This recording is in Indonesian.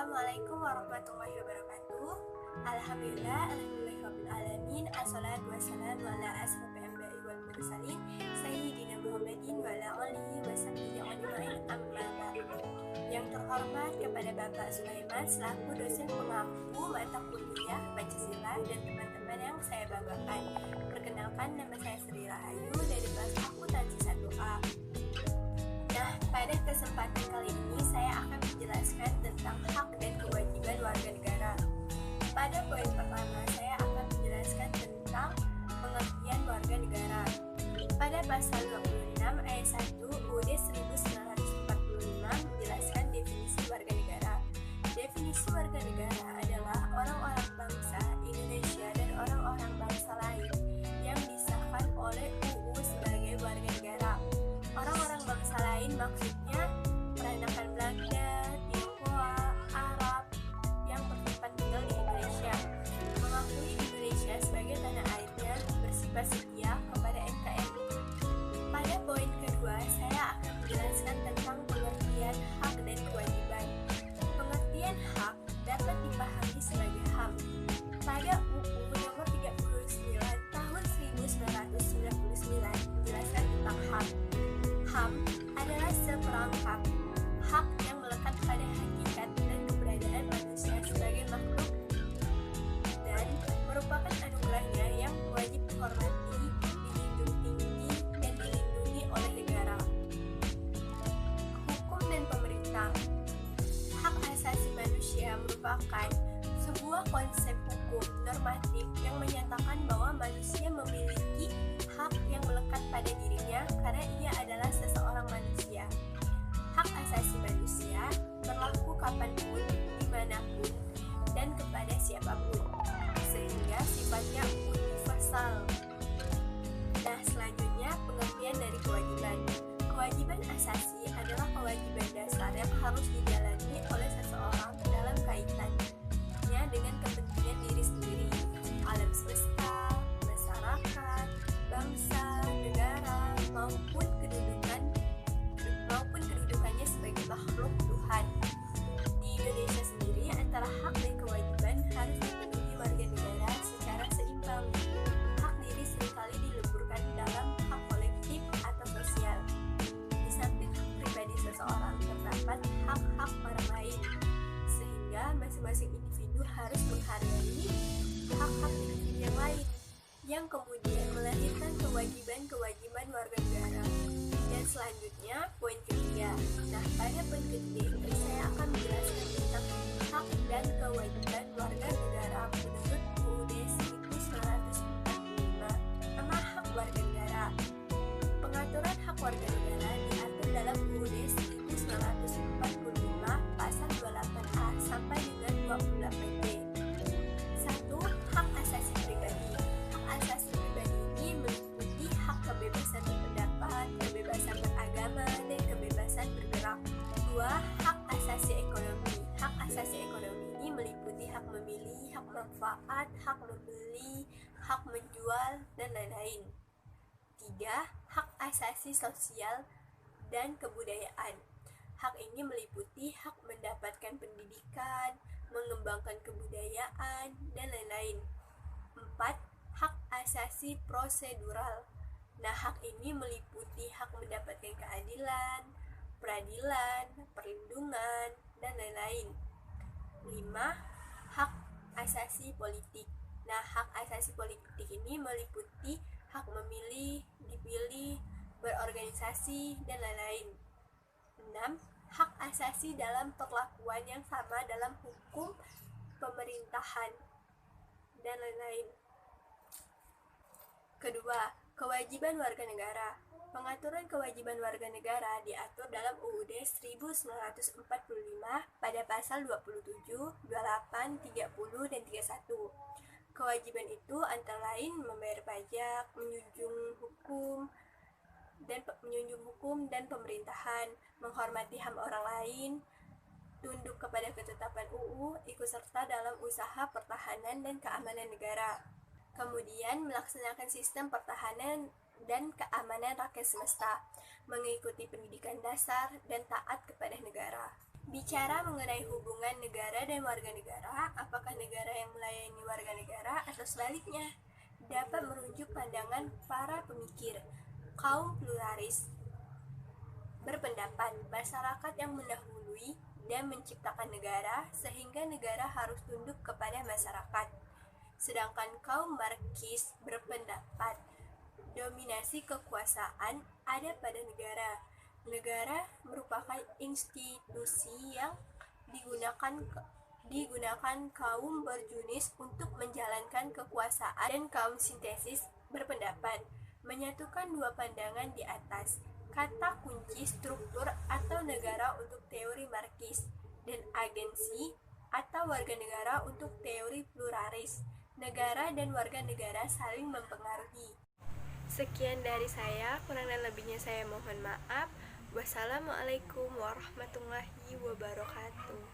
Assalamualaikum warahmatullahi wabarakatuh. Alhamdulillahirrahmanirrahim. Assalatu wassalamu ala asrofil anbiya'i wal mursalin Sayyidina Muhammadin wa ala alihi wa sahbihi ajma'in, amma ba'du. Yang terhormat kepada Bapak Sulaiman selaku dosen pengampu mata kuliah Pancasila dan teman-teman yang saya banggakan. Perkenalkan, nama saya Sri Rahayu dari kelas akuntansi 1A. Nah, pada kesempatan kali ini saya akan menjelaskan tentang hak dan kewajiban warga negara. Pada poin pertama, saya akan menjelaskan tentang pengertian warga negara. Pada pasal 26 ayat 1 UUD 1945 menjelaskan definisi warga negara. Definisi warga negara adalah orang-orang bangsa Indonesia dan orang-orang bangsa lain yang disahkan oleh UU sebagai warga negara. Orang-orang bangsa lain maksudnya peranakan Belanda, Tionghoa, Arab yang bertempat tinggal di Indonesia, mengakui Indonesia sebagai tanah airnya, bersifat setia kepada NKRI. Pada poin kedua, saya akan menjelaskan tentang pengertian hak dan kewajiban. Pengertian hak dapat dipahami sebagai HAM. Pada UU nomor 39 tahun 1999 menjelaskan tentang HAM. HAM adalah seperangkat hak yang melekat pada hakikat dan keberadaan manusia sebagai makhluk dan merupakan anugerahnya yang wajib dihormati, dijunjung tinggi, dan dilindungi oleh negara. Hukum dan pemerintah. Hak asasi manusia merupakan sebuah konsep hukum normatif yang menyatakan bahwa manusia memiliki hak yang melekat pada dirinya karena ia adalah seseorang manusia. Hak asasi manusia berlaku kapanpun, dimanapun, dan kepada siapapun, sehingga sifatnya universal. Nah, selanjutnya pengertian dari kewajiban. Kewajiban asasi adalah kewajiban dasar yang harus dijalani oleh seseorang dalam kaitannya dengan kepentingan diri sendiri, alam semesta, masyarakat, bangsa, negara, maupun kedudukannya sebagai makhluk Tuhan. Di Indonesia sendiri, antara hak dan kewajiban harus dipenuhi warga negara secara seimbang. Hak diri seringkali dileburkan dalam hak kolektif atau sosial. Di samping hak pribadi seseorang, terdapat hak-hak orang lain, sehingga masing-masing individu harus menghargai hak-hak individu yang lain, yang kemudian melahirkan kewajiban-kewajiban warga negara. Dan selanjutnya, poin ketiga. Nah, pada poin ketiga ini saya akan menjelaskan tentang hak dan kewajiban warga negara menurut UUD 1945. Nama hak warga negara. Pengaturan hak warga negara diatur dalam UUD 1945 pasal 28A sampai dengan 28D. 1. Hak asasi pribadi. Hak asasi pribadi ini meliputi hak kebebasan berpendapat, kebebasan beragama, dan kebebasan bergerak. 2. Hak asasi ekonomi. Hak asasi ekonomi ini meliputi hak memilih, hak manfaat, hak membeli, hak menjual, dan lain-lain. 3. Hak asasi sosial dan kebudayaan. Hak ini meliputi hak mendapatkan pendidikan, mengembangkan kebudayaan, dan lain-lain. 4. Hak asasi prosedural. Nah, hak ini meliputi hak mendapatkan keadilan, peradilan, perlindungan, dan lain-lain. 5. Hak asasi politik. Nah, hak asasi politik ini meliputi hak memilih, dipilih, berorganisasi, dan lain-lain. 6. Hak asasi dalam perlakuan yang sama dalam hukum pemerintahan, dan lain-lain. Kedua, kewajiban warga negara. Pengaturan kewajiban warga negara diatur dalam UUD 1945 pada pasal 27, 28, 30, dan 31. Kewajiban itu antara lain membayar pajak, menjunjung hukum dan pemerintahan, menghormati HAM orang lain, tunduk kepada ketetapan UU, ikut serta dalam usaha pertahanan dan keamanan negara. Kemudian melaksanakan sistem pertahanan dan keamanan rakyat semesta, mengikuti pendidikan dasar, dan taat kepada negara. Bicara mengenai hubungan negara dan warga negara, apakah negara yang melayani warga negara atau sebaliknya, dapat merujuk pandangan para pemikir. Kaum pluralis berpendapat masyarakat yang mendahului dan menciptakan negara, sehingga negara harus tunduk kepada masyarakat. Sedangkan kaum marxis berpendapat dominasi kekuasaan ada pada negara. Negara merupakan institusi yang digunakan kaum berjunis untuk menjalankan kekuasaan, dan kaum sintesis berpendapat menyatukan dua pandangan di atas. Kata kunci struktur atau negara untuk teori Marxis dan agensi atau warga negara untuk teori pluralis. Negara dan warga negara saling mempengaruhi. Sekian dari saya, kurang dan lebihnya saya mohon maaf. Wassalamualaikum warahmatullahi wabarakatuh.